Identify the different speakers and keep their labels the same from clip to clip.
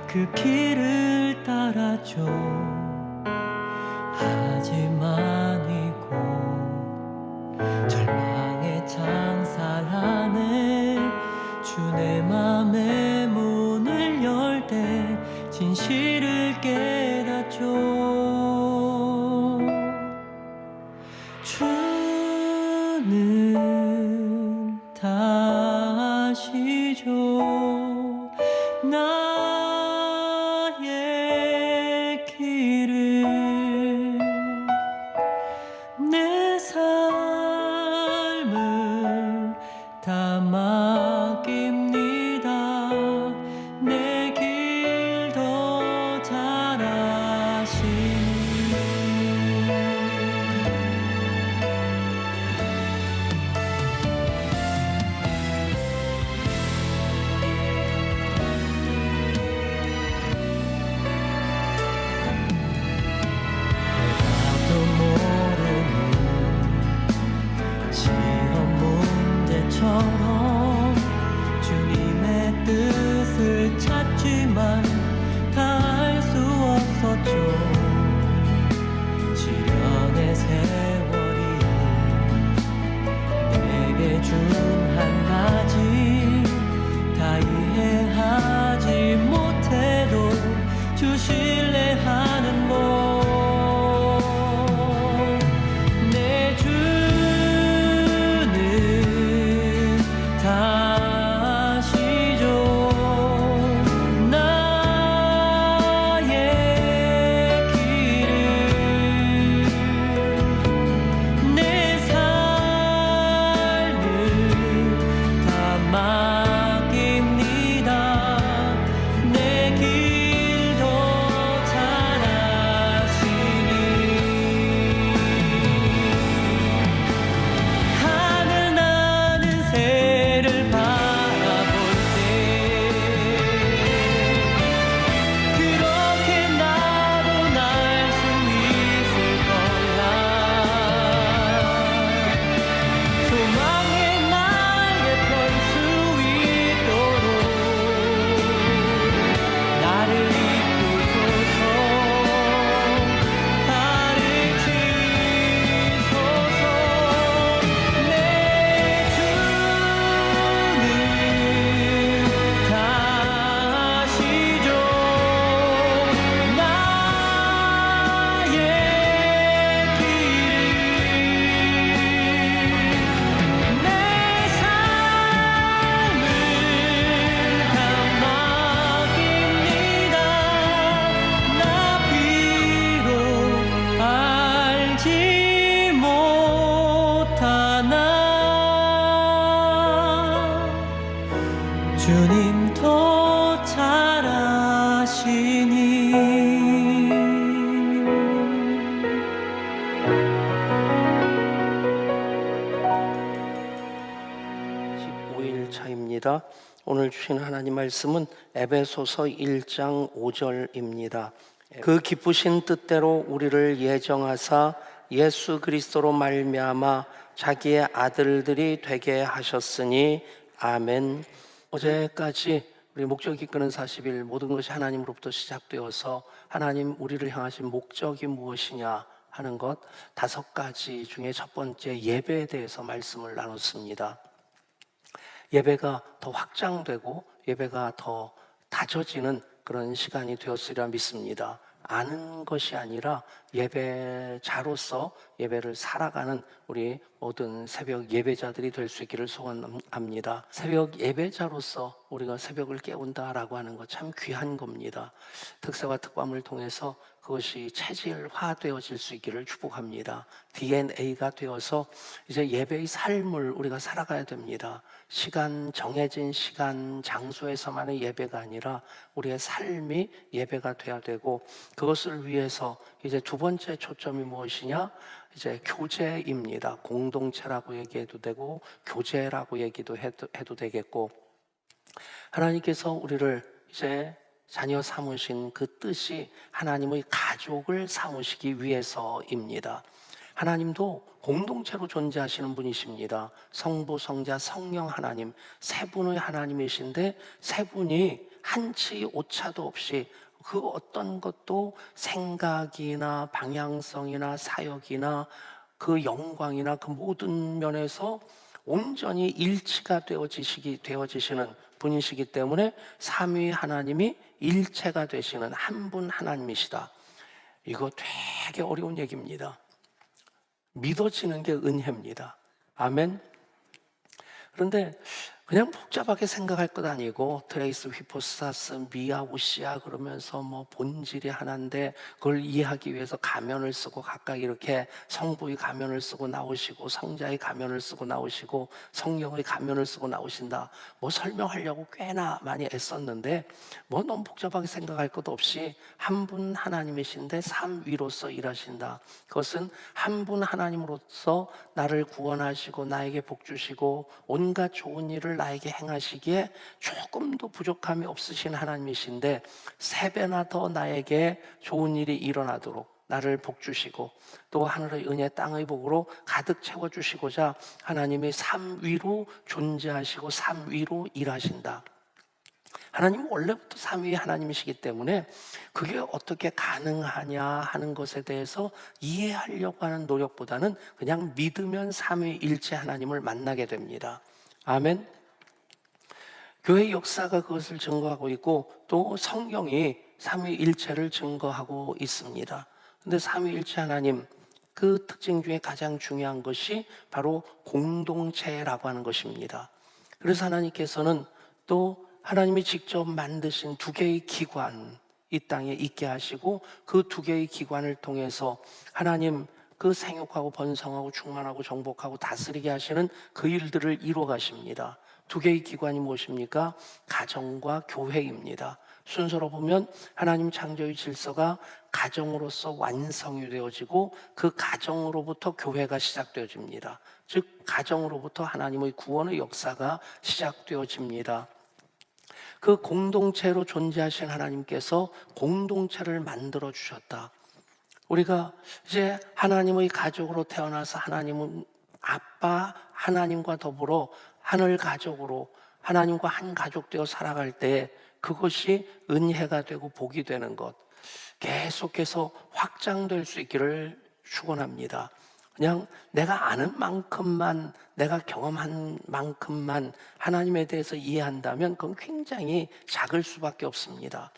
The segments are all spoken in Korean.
Speaker 1: 그 길을 따라줘. 하지만 이곳 절망의 창살 안에 주 내 맘의 문을 열 때 진실을 깨닫죠. 주는 다시죠 나의 길을, 내 삶을 다 맡깁니다. 내 길 더 잘 아시니. 나도 모르는 시험 문제처럼 주님의 뜻을 찾지만 다 알 수 없었죠. 시련의 세월이 내게 준 한 가지 다 이해하지 못해도 주 신뢰하는 것. 내 주는 다시죠 나의 길을, 내 삶을 다 맡깁니다. 내 길 더 잘 아시니. 하늘 나는 새를 바라볼 때 그렇게 나도 날 수 있을 거야. 소망의 날개 펼 수 있도록 나를 이끄소서. 가르치소서. 내 주는 다시죠 나의 길을, 내 삶을 다 맡깁니다. 나 비록 알지 못하나 주님 더 잘 아시니.
Speaker 2: 15일 차입니다. 오늘 주신 하나님 말씀은 에베소서 1장 5절입니다. 그 기쁘신 뜻대로 우리를 예정하사 예수 그리스도로 말미암아 자기의 아들들이 되게 하셨으니 아멘. 어제까지 우리 목적이 이끄는 40일 모든 것이 하나님으로부터 시작되어서 하나님 우리를 향하신 목적이 무엇이냐 하는 것 5가지 중에 첫 번째 예배에 대해서 말씀을 나눴습니다. 예배가 더 확장되고 예배가 더 다져지는 그런 시간이 되었으리라 믿습니다. 아는 것이 아니라 예배자로서 예배를 살아가는 우리 모든 새벽 예배자들이 될 수 있기를 소원합니다. 새벽 예배자로서 우리가 새벽을 깨운다라고 하는 것 참 귀한 겁니다. 특세와 특밤을 통해서 그것이 체질화되어질 수 있기를 축복합니다. DNA가 되어서 이제 예배의 삶을 우리가 살아가야 됩니다. 정해진 시간, 장소에서만의 예배가 아니라 우리의 삶이 예배가 돼야 되고, 그것을 위해서 이제 두 번째 초점이 무엇이냐? 이제 교제입니다. 공동체라고 얘기해도 되고 교제라고 얘기도 해도 되겠고, 하나님께서 우리를 이제 자녀 삼으신 그 뜻이 하나님의 가족을 삼으시기 위해서입니다. 하나님도 공동체로 존재하시는 분이십니다. 성부, 성자, 성령 하나님 세 분의 하나님이신데 세 분이 한치 오차도 없이 그 어떤 것도 생각이나 방향성이나 사역이나 그 영광이나 그 모든 면에서 온전히 일치가 되어지시는 분이시기 때문에 삼위 하나님이 일체가 되시는 한 분 하나님이시다. 이거 되게 어려운 얘기입니다. 믿어지는 게 은혜입니다. 아멘. 그런데 그냥 복잡하게 생각할 것 아니고 트레이스, 휘포스타스, 미아, 우시아 그러면서 뭐 본질이 하나인데 그걸 이해하기 위해서 가면을 쓰고 각각 이렇게 성부의 가면을 쓰고 나오시고 성자의 가면을 쓰고 나오시고 성령의 가면을 쓰고 나오신다. 뭐 설명하려고 꽤나 많이 애썼는데 뭐 너무 복잡하게 생각할 것 없이 한 분 하나님이신데 삼위로서 일하신다. 그것은 한 분 하나님으로서 나를 구원하시고 나에게 복 주시고 온갖 좋은 일을 나에게 행하시기에 조금도 부족함이 없으신 하나님이신데 세 배나 더 나에게 좋은 일이 일어나도록 나를 복 주시고 또 하늘의 은혜 땅의 복으로 가득 채워주시고자 하나님이 삼위로 존재하시고 삼위로 일하신다. 하나님은 원래부터 삼위 하나님이시기 때문에 그게 어떻게 가능하냐 하는 것에 대해서 이해하려고 하는 노력보다는 그냥 믿으면 삼위일체 하나님을 만나게 됩니다. 아멘. 교회 역사가 그것을 증거하고 있고 또 성경이 삼위일체를 증거하고 있습니다. 근데 삼위일체 하나님 그 특징 중에 가장 중요한 것이 바로 공동체라고 하는 것입니다. 그래서 하나님께서는 또 하나님이 직접 만드신 두 개의 기관 이 땅에 있게 하시고 그 두 개의 기관을 통해서 하나님 그 생육하고 번성하고 충만하고 정복하고 다스리게 하시는 그 일들을 이루어 가십니다. 두 개의 기관이 무엇입니까? 가정과 교회입니다. 순서로 보면 하나님 창조의 질서가 가정으로서 완성이 되어지고 그 가정으로부터 교회가 시작되어집니다. 즉 가정으로부터 하나님의 구원의 역사가 시작되어집니다. 그 공동체로 존재하신 하나님께서 공동체를 만들어 주셨다. 우리가 이제 하나님의 가족으로 태어나서 하나님은 아빠 하나님과 더불어 하늘 가족으로 하나님과 한 가족 되어 살아갈 때 그것이 은혜가 되고 복이 되는 것 계속해서 확장될 수 있기를 축원합니다. 그냥 내가 아는 만큼만 내가 경험한 만큼만 하나님에 대해서 이해한다면 그건 굉장히 작을 수밖에 없습니다.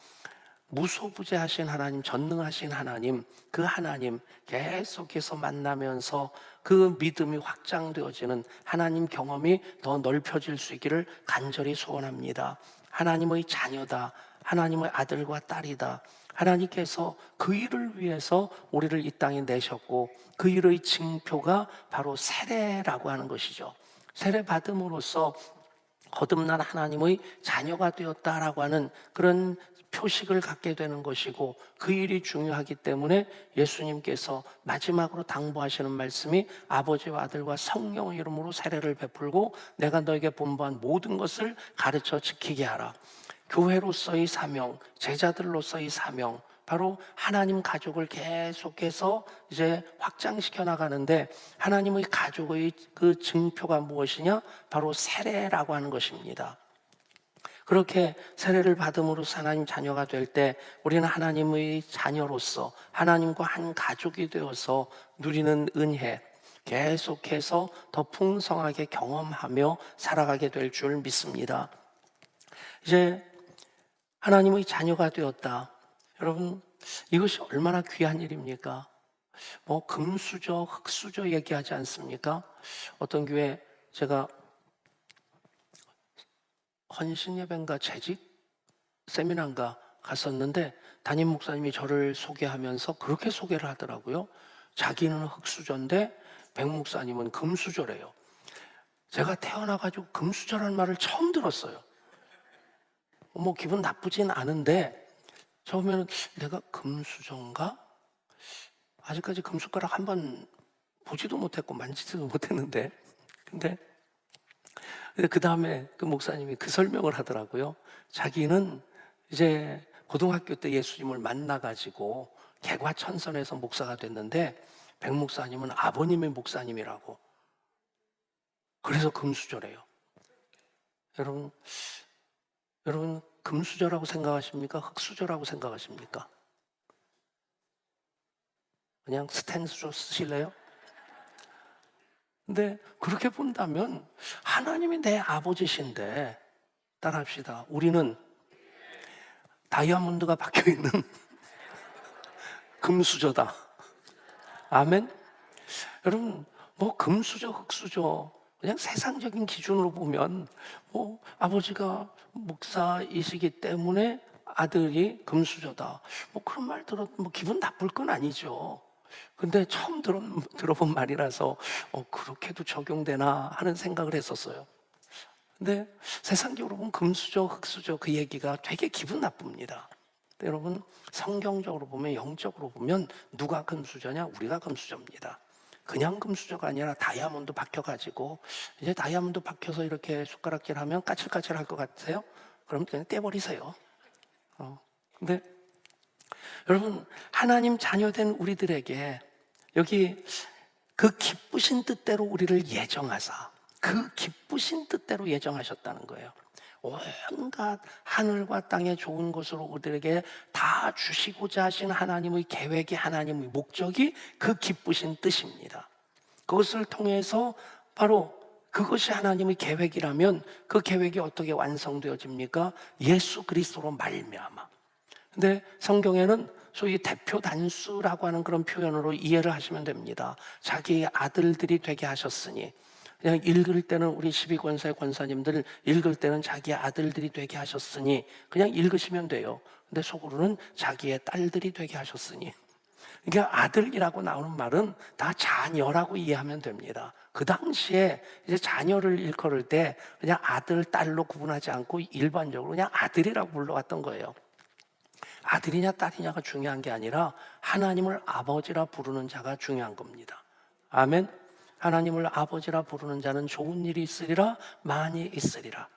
Speaker 2: 무소부재하신 하나님, 전능하신 하나님, 그 하나님 계속해서 만나면서 그 믿음이 확장되어지는 하나님 경험이 더 넓혀질 수 있기를 간절히 소원합니다. 하나님의 자녀다, 하나님의 아들과 딸이다. 하나님께서 그 일을 위해서 우리를 이 땅에 내셨고 그 일의 징표가 바로 세례라고 하는 것이죠. 세례 받음으로써 거듭난 하나님의 자녀가 되었다라고 하는 그런 표식을 갖게 되는 것이고 그 일이 중요하기 때문에 예수님께서 마지막으로 당부하시는 말씀이 아버지와 아들과 성령의 이름으로 세례를 베풀고 내가 너에게 분부한 모든 것을 가르쳐 지키게 하라. 교회로서의 사명, 제자들로서의 사명, 바로 하나님 가족을 계속해서 이제 확장시켜 나가는데 하나님의 가족의 그 증표가 무엇이냐? 바로 세례라고 하는 것입니다. 그렇게 세례를 받음으로써 하나님 자녀가 될 때 우리는 하나님의 자녀로서 하나님과 한 가족이 되어서 누리는 은혜 계속해서 더 풍성하게 경험하며 살아가게 될 줄 믿습니다. 이제 하나님의 자녀가 되었다. 여러분 이것이 얼마나 귀한 일입니까? 뭐 금수저, 흙수저 얘기하지 않습니까? 어떤 교회 제가 헌신예배인가 재직 세미나인가 갔었는데 담임 목사님이 저를 소개하면서 그렇게 소개를 하더라고요. 자기는 흙수저인데 백 목사님은 금수저래요. 제가 태어나가지고 금수저라는 말을 처음 들었어요. 뭐 기분 나쁘진 않은데 처음에는 내가 금수저인가? 아직까지 금숟가락 한 번 보지도 못했고 만지지도 못했는데 근데 그 다음에 그 목사님이 그 설명을 하더라고요. 자기는 이제 고등학교 때 예수님을 만나가지고 개과천선에서 목사가 됐는데 백 목사님은 아버님의 목사님이라고. 그래서 금수저래요. 여러분 금수저라고 생각하십니까? 흙수저라고 생각하십니까? 그냥 스탠수저 쓰실래요? 근데 그렇게 본다면 하나님이 내 아버지신데, 따라합시다. 우리는 다이아몬드가 박혀있는 금수저다. 아멘? 여러분, 뭐 금수저, 흙수저, 그냥 세상적인 기준으로 보면 뭐 아버지가 목사이시기 때문에 아들이 금수저다. 뭐 그런 말 들어도 뭐 기분 나쁠 건 아니죠. 근데 처음 들어본 말이라서 그렇게도 적용되나 하는 생각을 했었어요. 근데 세상적으로 보면 금수저, 흙수저 그 얘기가 되게 기분 나쁩니다. 근데 여러분, 성경적으로 보면, 영적으로 보면 누가 금수저냐? 우리가 금수저입니다. 그냥 금수저가 아니라 다이아몬드 박혀가지고, 이제 다이아몬드 박혀서 이렇게 숟가락질하면 까칠까칠할 것 같아요? 그럼 그냥 떼버리세요. 근데 여러분, 하나님 자녀된 우리들에게 여기 그 기쁘신 뜻대로 우리를 예정하사, 그 기쁘신 뜻대로 예정하셨다는 거예요. 온갖 하늘과 땅의 좋은 것으로 우리들에게 다 주시고자 하신 하나님의 계획이, 하나님의 목적이 그 기쁘신 뜻입니다. 그것을 통해서 바로 그것이 하나님의 계획이라면 그 계획이 어떻게 완성되어집니까? 예수 그리스도로 말미암아. 근데 성경에는 소위 대표 단수라고 하는 그런 표현으로 이해를 하시면 됩니다. 자기의 아들들이 되게 하셨으니, 그냥 읽을 때는 우리 12권사의 권사님들 읽을 때는 자기의 아들들이 되게 하셨으니 그냥 읽으시면 돼요. 근데 속으로는 자기의 딸들이 되게 하셨으니. 그러니까 아들이라고 나오는 말은 다 자녀라고 이해하면 됩니다. 그 당시에 이제 자녀를 일컬을 때 그냥 아들, 딸로 구분하지 않고 일반적으로 그냥 아들이라고 불러왔던 거예요. 아들이냐 딸이냐가 중요한 게 아니라 하나님을 아버지라 부르는 자가 중요한 겁니다. 아멘. 하나님을 아버지라 부르는 자는 좋은 일이 있으리라, 많이 있으리라.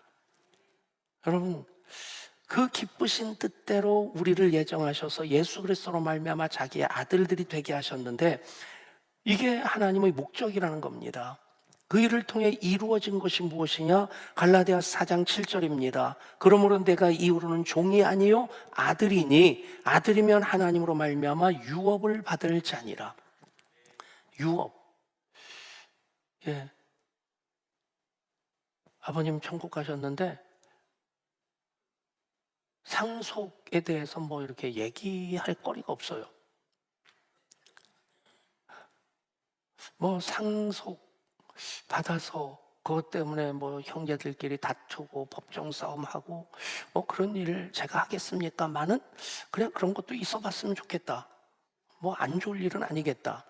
Speaker 2: 여러분, 그 기쁘신 뜻대로 우리를 예정하셔서 예수 그리스도로 말미암아 자기의 아들들이 되게 하셨는데, 이게 하나님의 목적이라는 겁니다. 그 일을 통해 이루어진 것이 무엇이냐? 갈라디아서 4장 7절입니다. 그러므로 내가 이후로는 종이 아니요 아들이니, 아들이면 하나님으로 말미암아 유업을 받을 자니라. 유업. 예. 아버님 천국 가셨는데 상속에 대해서 뭐 이렇게 얘기할 거리가 없어요. 뭐 상속 받아서 그것 때문에 뭐 형제들끼리 다투고 법정 싸움하고 뭐 그런 일을 제가 하겠습니까마는 그냥 그런 것도 있어 봤으면 좋겠다. 뭐 안 좋을 일은 아니겠다.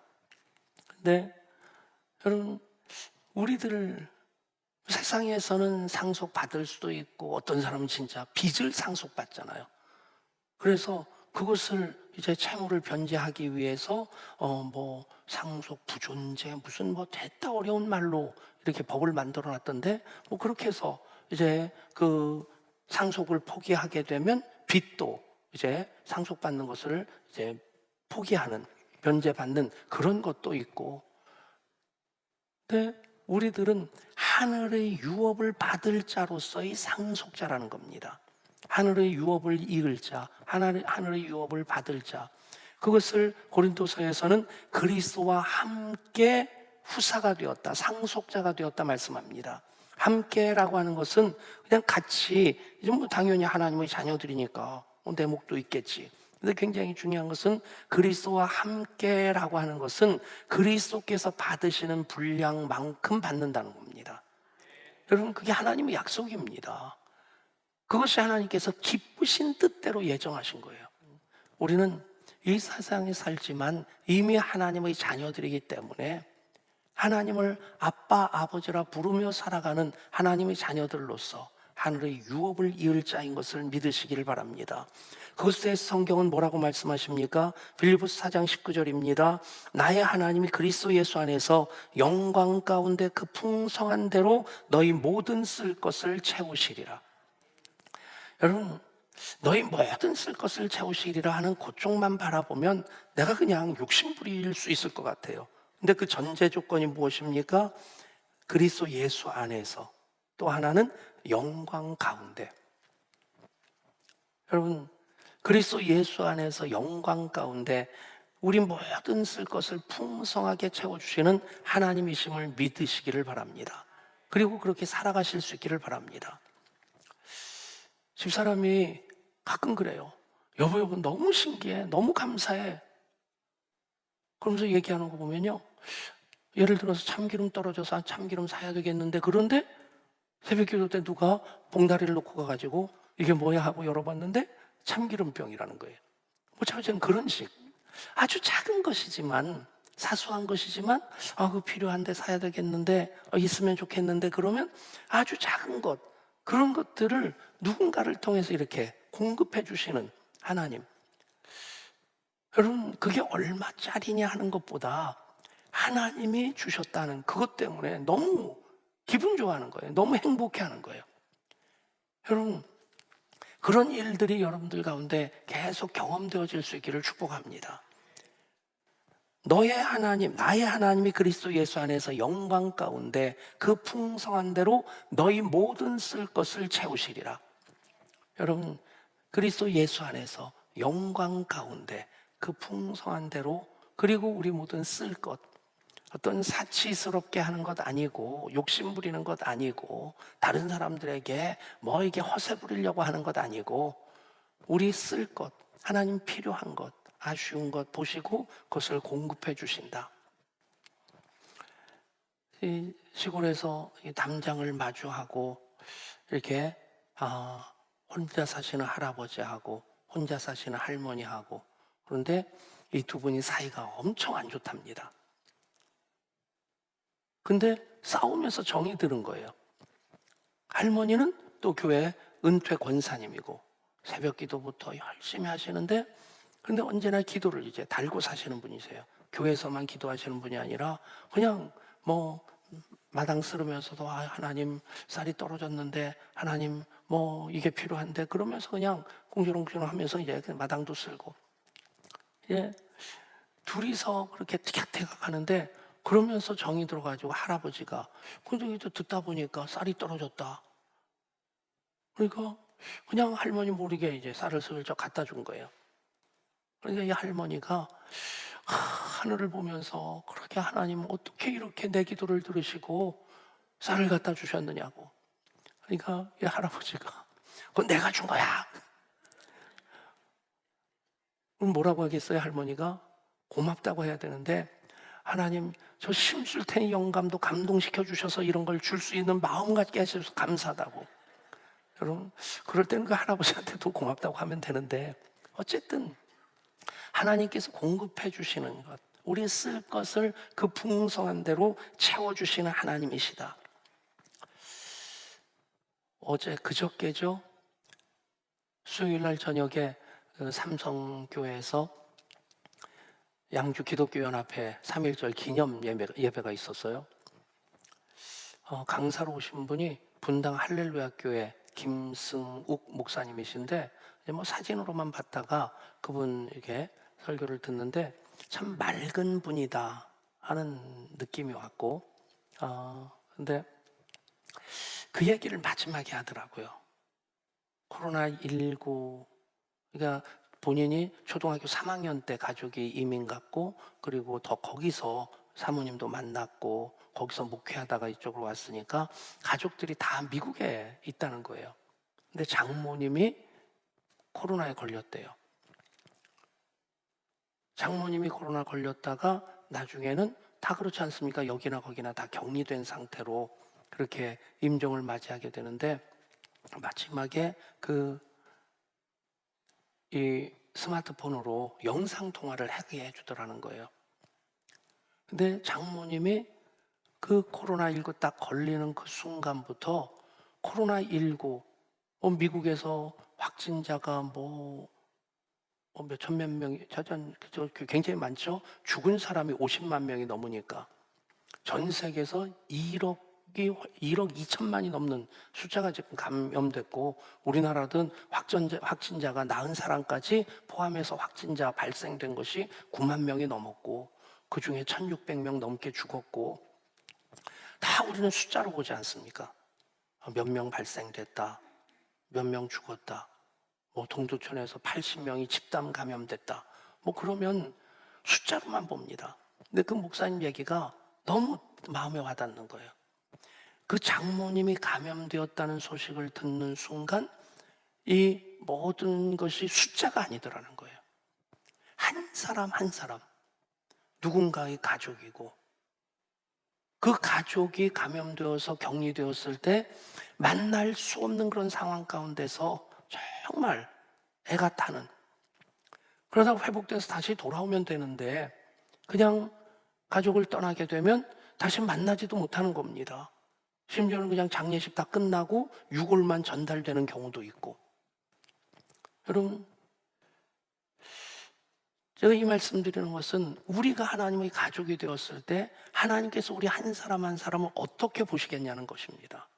Speaker 2: 근데 여러분, 우리들 세상에서는 상속받을 수도 있고 어떤 사람은 진짜 빚을 상속받잖아요. 그래서 그것을 이제 채무를 변제하기 위해서 뭐 상속 부존재 무슨 뭐 됐다 어려운 말로 이렇게 법을 만들어 놨던데, 뭐 그렇게 해서 이제 그 상속을 포기하게 되면 빚도 이제 상속받는 것을 이제 포기하는, 변제받는 그런 것도 있고. 근데 우리들은 하늘의 유업을 받을 자로서의 상속자라는 겁니다. 하늘의 유업을 이을 자, 하늘의 유업을 받을 자. 그것을 고린도서에서는 그리스도와 함께 후사가 되었다, 상속자가 되었다 말씀합니다. 함께라고 하는 것은 그냥 같이, 이제 뭐 당연히 하나님의 자녀들이니까 뭐 대목도 있겠지. 근데 굉장히 중요한 것은 그리스도와 함께라고 하는 것은 그리스도께서 받으시는 분량만큼 받는다는 겁니다. 여러분, 그게 하나님의 약속입니다. 그것이 하나님께서 기쁘신 뜻대로 예정하신 거예요. 우리는 이 세상에 살지만 이미 하나님의 자녀들이기 때문에 하나님을 아빠, 아버지라 부르며 살아가는 하나님의 자녀들로서 하늘의 유업을 이을 자인 것을 믿으시기를 바랍니다. 그것에 성경은 뭐라고 말씀하십니까? 빌립보서 4장 19절입니다. 나의 하나님이 그리스도 예수 안에서 영광 가운데 그 풍성한 대로 너희 모든 쓸 것을 채우시리라. 여러분, 너희 뭐든 쓸 것을 채우시리라 하는 그쪽만 바라보면 내가 그냥 욕심부릴 수 있을 것 같아요. 근데 그 전제 조건이 무엇입니까? 그리스도 예수 안에서, 또 하나는 영광 가운데. 여러분, 그리스도 예수 안에서 영광 가운데 우리 모든 쓸 것을 풍성하게 채워주시는 하나님이심을 믿으시기를 바랍니다. 그리고 그렇게 살아가실 수 있기를 바랍니다. 집사람이 가끔 그래요. 여보 너무 신기해, 너무 감사해. 그러면서 얘기하는 거 보면요, 예를 들어서 참기름 떨어져서 참기름 사야 되겠는데, 그런데 새벽기도 때 누가 봉다리를 놓고 가가지고 이게 뭐야 하고 열어봤는데 참기름병이라는 거예요. 뭐 저는 그런 식, 아주 작은 것이지만, 사소한 것이지만, 그거 필요한데 사야 되겠는데, 있으면 좋겠는데, 그러면 아주 작은 것, 그런 것들을 누군가를 통해서 이렇게 공급해 주시는 하나님. 여러분, 그게 얼마짜리냐 하는 것보다 하나님이 주셨다는 그것 때문에 너무 기분 좋아하는 거예요. 너무 행복해 하는 거예요. 여러분, 그런 일들이 여러분들 가운데 계속 경험되어질 수 있기를 축복합니다. 너의 하나님, 나의 하나님이 그리스도 예수 안에서 영광 가운데 그 풍성한 대로 너희 모든 쓸 것을 채우시리라. 여러분, 그리스도 예수 안에서 영광 가운데 그 풍성한 대로, 그리고 우리 모든 쓸 것, 어떤 사치스럽게 하는 것 아니고, 욕심 부리는 것 아니고, 다른 사람들에게 뭐 이게 허세 부리려고 하는 것 아니고, 우리 쓸 것, 하나님 필요한 것, 아쉬운 것 보시고 그것을 공급해 주신다. 이 시골에서 이 담장을 마주하고 이렇게 혼자 사시는 할아버지하고 혼자 사시는 할머니하고, 그런데 이 두 분이 사이가 엄청 안 좋답니다. 근데 싸우면서 정이 들은 거예요. 할머니는 또 교회 은퇴 권사님이고 새벽 기도부터 열심히 하시는데, 근데 언제나 기도를 이제 달고 사시는 분이세요. 교회에서만 기도하시는 분이 아니라 그냥 뭐 마당 쓸으면서도 하나님 쌀이 떨어졌는데, 하나님 뭐 이게 필요한데, 그러면서 그냥 궁시렁궁시렁 하면서 이제 마당도 쓸고, 예, 둘이서 그렇게 티격태격 하는데, 그러면서 정이 들어가지고 할아버지가, 근데 이제 듣다 보니까 쌀이 떨어졌다. 그러니까 그냥 할머니 모르게 이제 쌀을 슬쩍 갖다 준 거예요. 그러니까 이 할머니가 하늘을 보면서, 그렇게 하나님 어떻게 이렇게 내 기도를 들으시고 쌀을 갖다 주셨느냐고. 그러니까 이 할아버지가, 그건 내가 준 거야. 그럼 뭐라고 하겠어요? 할머니가 고맙다고 해야 되는데, 하나님 저 심술 테니 영감도 감동시켜 주셔서 이런 걸 줄 수 있는 마음 갖게 하셔서 감사하다고. 여러분, 그럴 때는 그 할아버지한테도 고맙다고 하면 되는데, 어쨌든 하나님께서 공급해 주시는 것, 우리 쓸 것을 그 풍성한 대로 채워주시는 하나님이시다. 어제 그저께죠, 수요일날 저녁에 삼성교회에서 양주 기독교연합회 3.1절 기념 예배가 있었어요. 강사로 오신 분이 분당 할렐루야 교회 김승욱 목사님이신데, 뭐 사진으로만 봤다가 그분 이렇게 설교를 듣는데 참 맑은 분이다 하는 느낌이 왔고, 근데 그 얘기를 마지막에 하더라고요. 코로나19, 그러니까 본인이 초등학교 3학년 때 가족이 이민 갔고, 그리고 더 거기서 사모님도 만났고, 거기서 목회하다가 이쪽으로 왔으니까 가족들이 다 미국에 있다는 거예요. 근데 장모님이 코로나에 걸렸대요. 장모님이 코로나 걸렸다가 나중에는 다 그렇지 않습니까? 여기나 거기나 다 격리된 상태로 그렇게 임종을 맞이하게 되는데, 마지막에 이 스마트폰으로 영상 통화를 하게 해주더라는 거예요. 근데 장모님이 그 코로나19 딱 걸리는 그 순간부터 코로나19, 미국에서 확진자가 몇천 몇 명이, 굉장히 많죠? 죽은 사람이 50만 명이 넘으니까 전 세계에서 1억 2천만이 넘는 숫자가 지금 감염됐고, 우리나라든 확진자가 나은 사람까지 포함해서 확진자 발생된 것이 9만 명이 넘었고, 그 중에 1,600명 넘게 죽었고, 다 우리는 숫자로 보지 않습니까? 몇 명 발생됐다, 몇 명 죽었다. 뭐 동두천에서 80명이 집단 감염됐다. 뭐 그러면 숫자로만 봅니다. 근데 그 목사님 얘기가 너무 마음에 와닿는 거예요. 그 장모님이 감염되었다는 소식을 듣는 순간 이 모든 것이 숫자가 아니더라는 거예요. 한 사람 한 사람 누군가의 가족이고 그 가족이 감염되어서 격리되었을 때 만날 수 없는 그런 상황 가운데서 정말 애가 타는, 그러다가 회복돼서 다시 돌아오면 되는데 그냥 가족을 떠나게 되면 다시 만나지도 못하는 겁니다. 심지어는 그냥 장례식 다 끝나고 유골만 전달되는 경우도 있고. 여러분, 제가 이 말씀 드리는 것은 우리가 하나님의 가족이 되었을 때 하나님께서 우리 한 사람 한 사람을 어떻게 보시겠냐는 것입니다.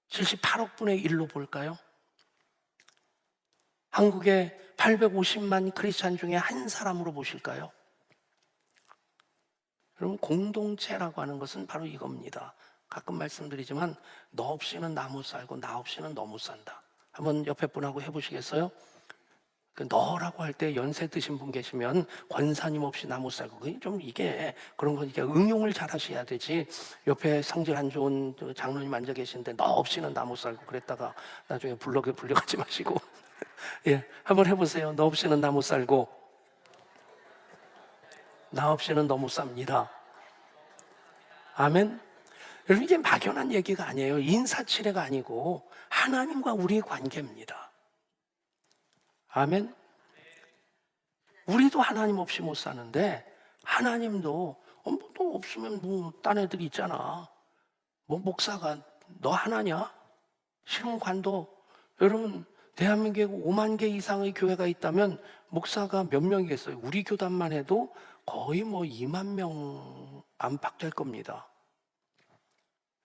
Speaker 2: 78억 분의 1로 볼까요? 한국의 850만 크리스찬 중에 한 사람으로 보실까요? 여러분, 공동체라고 하는 것은 바로 이겁니다. 가끔 말씀드리지만 너 없이는 나 못 살고 나 없이는 너 못 산다. 한번 옆에 분하고 해보시겠어요? 그 너라고 할 때 연세 드신 분 계시면 권사님 없이 나 못 살고, 좀 이게 그런 거 이게 응용을 잘 하셔야 되지. 옆에 성질 안 좋은 장로님 앉아 계신데 너 없이는 나 못 살고 그랬다가 나중에 불려가지 마시고 예, 한번 해보세요. 너 없이는 나 못 살고 나 없이는 너 못 삽니다. 아멘. 여러분, 이게 막연한 얘기가 아니에요. 인사치레가 아니고 하나님과 우리의 관계입니다. 아멘. 우리도 하나님 없이 못 사는데 하나님도 또 없으면 뭐 딴 애들이 있잖아. 뭐 목사가 너 하나냐? 신흥관도, 여러분 대한민국에 5만 개 이상의 교회가 있다면 목사가 몇 명이겠어요? 우리 교단만 해도 거의 뭐 2만 명 안팎 될 겁니다.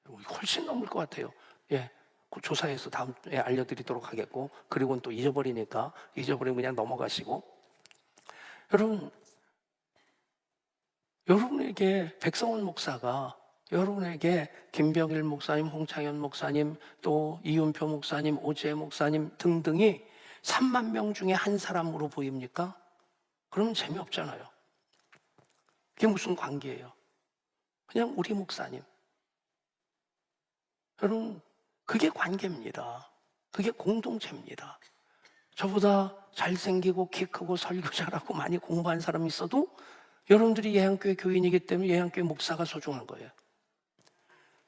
Speaker 2: 훨씬 넘을 것 같아요. 예, 그 조사해서 다음에 알려드리도록 하겠고, 그리고는 또 잊어버리면 그냥 넘어가시고. 여러분에게 백성원 목사가, 여러분에게 김병일 목사님, 홍창현 목사님, 또 이윤표 목사님, 오지혜 목사님 등등이 3만 명 중에 한 사람으로 보입니까? 그러면 재미없잖아요. 그게 무슨 관계예요? 그냥 우리 목사님. 여러분, 그게 관계입니다. 그게 공동체입니다. 저보다 잘생기고 키 크고 설교 잘하고 많이 공부한 사람이 있어도 여러분들이 예한교회 교인이기 때문에 예한교회 목사가 소중한 거예요.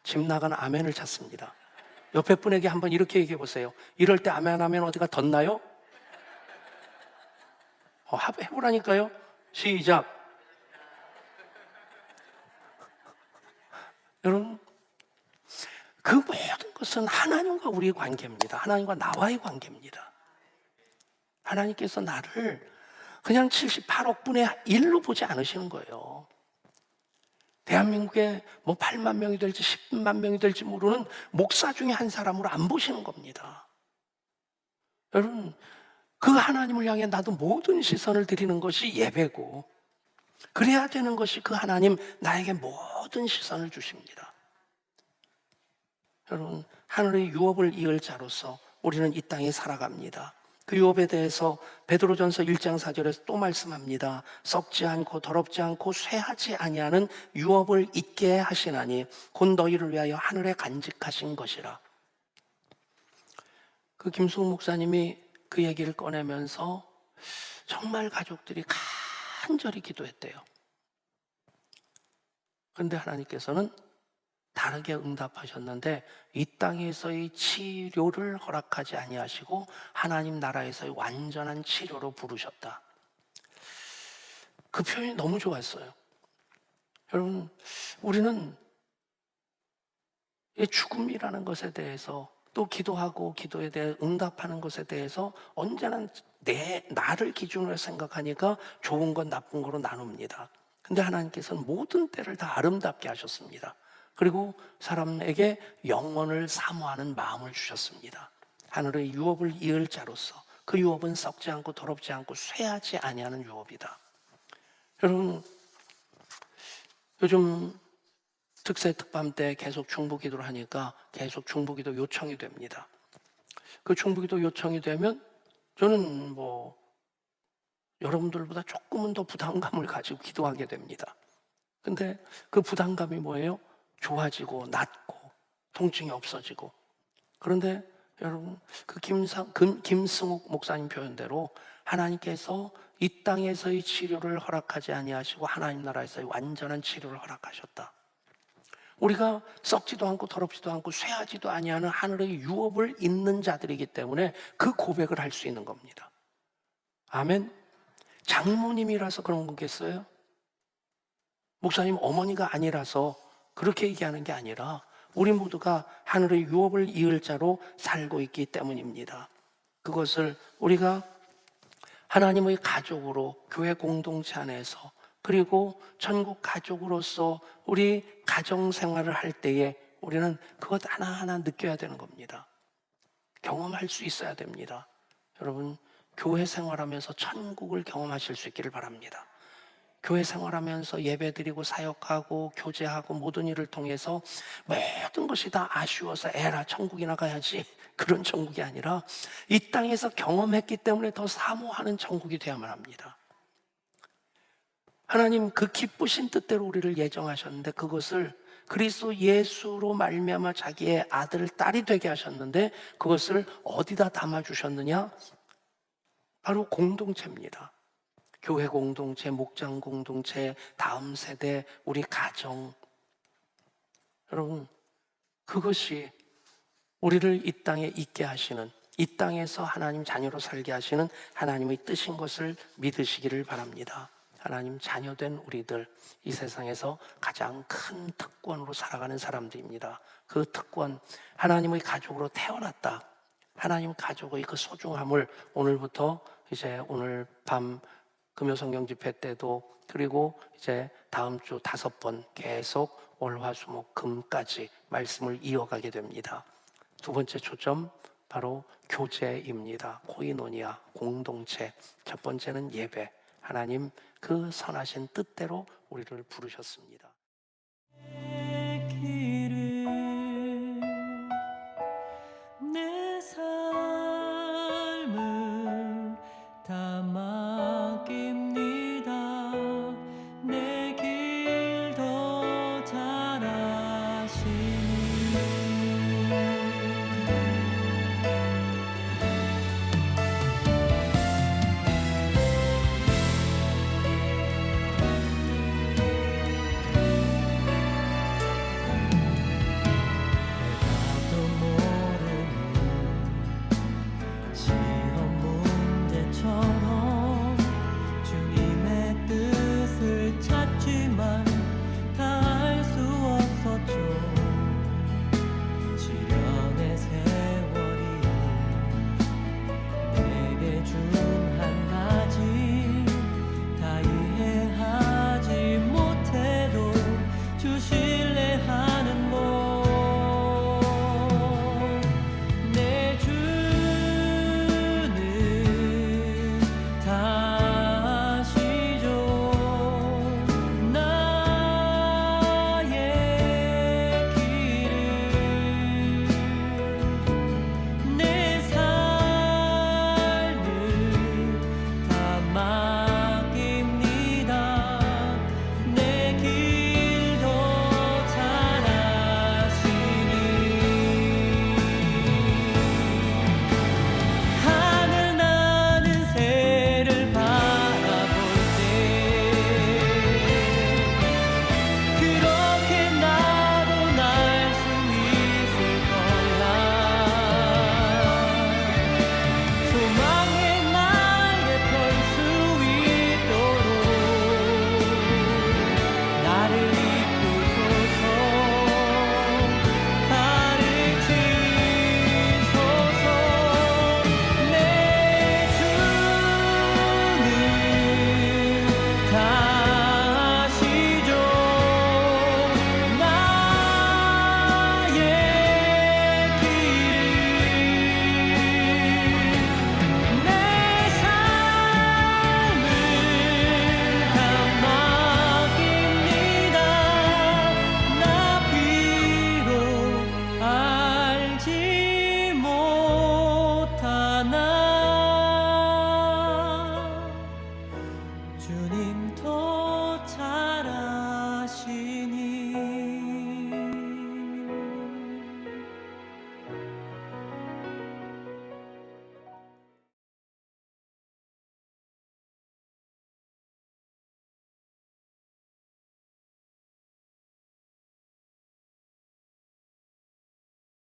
Speaker 2: 집 나간 아멘을 찾습니다. 옆에 분에게 한번 이렇게 얘기해 보세요. 이럴 때 아멘 하면 어디가 덧나요? 해보라니까요. 시작. 여러분, 그 모든 것은 하나님과 우리의 관계입니다. 하나님과 나와의 관계입니다. 하나님께서 나를 그냥 78억 분의 1로 보지 않으시는 거예요. 대한민국에 뭐 8만 명이 될지 10만 명이 될지 모르는 목사 중에 한 사람으로 안 보시는 겁니다. 여러분, 그 하나님을 향해 나도 모든 시선을 드리는 것이 예배고, 그래야 되는 것이 그 하나님 나에게 모든 시선을 주십니다. 여러분, 하늘의 유업을 이을 자로서 우리는 이 땅에 살아갑니다. 그 유업에 대해서 베드로전서 1장 4절에서 또 말씀합니다. 썩지 않고 더럽지 않고 쇠하지 아니하는 유업을 잊게 하시나니 곧 너희를 위하여 하늘에 간직하신 것이라. 그 김수훈 목사님이 그 얘기를 꺼내면서 정말 가족들이 간절히 기도했대요. 그런데 하나님께서는 다르게 응답하셨는데 이 땅에서의 치료를 허락하지 아니하시고 하나님 나라에서의 완전한 치료로 부르셨다. 그 표현이 너무 좋았어요. 여러분, 우리는 이 죽음이라는 것에 대해서, 또 기도하고 기도에 대해 응답하는 것에 대해서 언제나 나를 기준으로 생각하니까 좋은 건 나쁜 거로 나눕니다. 근데 하나님께서는 모든 때를 다 아름답게 하셨습니다. 그리고 사람에게 영원을 사모하는 마음을 주셨습니다. 하늘의 유업을 이을 자로서 그 유업은 썩지 않고 더럽지 않고 쇠하지 아니하는 유업이다. 여러분, 요즘 특세 특밤 때 계속 중보기도를 하니까 계속 중보기도 요청이 됩니다. 그 중보기도 요청이 되면 저는 여러분들보다 조금은 더 부담감을 가지고 기도하게 됩니다. 근데 그 부담감이 뭐예요? 좋아지고 낫고 통증이 없어지고. 그런데 여러분 김승욱 목사님 표현대로 하나님께서 이 땅에서의 치료를 허락하지 아니하시고 하나님 나라에서의 완전한 치료를 허락하셨다. 우리가 썩지도 않고 더럽지도 않고 쇠하지도 아니하는 하늘의 유업을 잇는 자들이기 때문에 그 고백을 할 수 있는 겁니다. 아멘. 장모님이라서 그런 거겠어요? 목사님 어머니가 아니라서 그렇게 얘기하는 게 아니라 우리 모두가 하늘의 유업을 이을 자로 살고 있기 때문입니다. 그것을 우리가 하나님의 가족으로 교회 공동체 안에서 그리고 전국 가족으로서 우리 가정 생활을 할 때에 우리는 그것 하나하나 느껴야 되는 겁니다. 경험할 수 있어야 됩니다. 여러분, 교회 생활하면서 천국을 경험하실 수 있기를 바랍니다. 교회 생활하면서 예배드리고 사역하고 교제하고 모든 일을 통해서 모든 것이 다 아쉬워서 에라 천국이나 가야지 그런 천국이 아니라 이 땅에서 경험했기 때문에 더 사모하는 천국이 되어야만 합니다. 하나님 그 기쁘신 뜻대로 우리를 예정하셨는데 그것을 그리스도 예수로 말미암아 자기의 아들 딸이 되게 하셨는데 그것을 어디다 담아주셨느냐? 바로 공동체입니다. 교회 공동체, 목장 공동체, 다음 세대, 우리 가정. 여러분, 그것이 우리를 이 땅에 있게 하시는, 이 땅에서 하나님 자녀로 살게 하시는 하나님의 뜻인 것을 믿으시기를 바랍니다. 하나님 자녀된 우리들, 이 세상에서 가장 큰 특권으로 살아가는 사람들입니다. 그 특권, 하나님의 가족으로 태어났다. 하나님 가족의 그 소중함을 오늘부터 이제 오늘 밤 금요성경 집회 때도 그리고 이제 다음 주 5번 계속 월화수목금까지 말씀을 이어가게 됩니다. 두 번째 초점 바로 교제입니다. 코이노니아 공동체. 첫 번째는 예배. 하나님 그 선하신 뜻대로 우리를 부르셨습니다.
Speaker 1: 내 길을